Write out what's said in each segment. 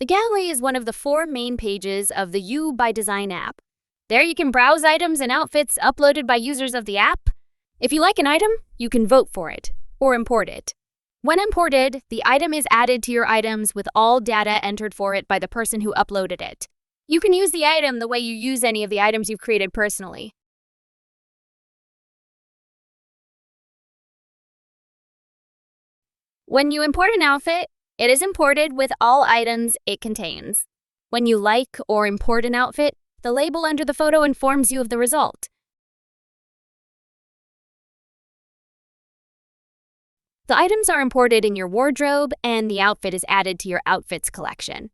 The gallery is one of the 4 main pages of the UByDesign app. There you can browse items and outfits uploaded by users of the app. If you like an item, you can vote for it or import it. When imported, the item is added to your items with all data entered for it by the person who uploaded it. You can use the item the way you use any of the items you've created personally. When you import an outfit, it is imported with all items it contains. When you like or import an outfit, the label under the photo informs you of the result. The items are imported in your wardrobe, and the outfit is added to your outfits collection.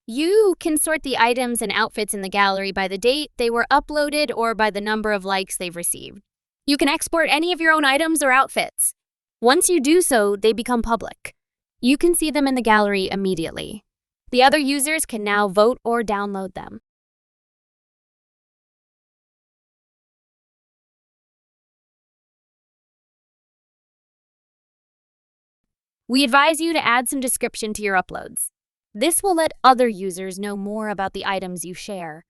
You can sort the items and outfits in the gallery by the date they were uploaded or by the number of likes they've received. You can export any of your own items or outfits. Once you do so, they become public. You can see them in the gallery immediately. The other users can now vote or download them. We advise you to add some description to your uploads. This will let other users know more about the items you share.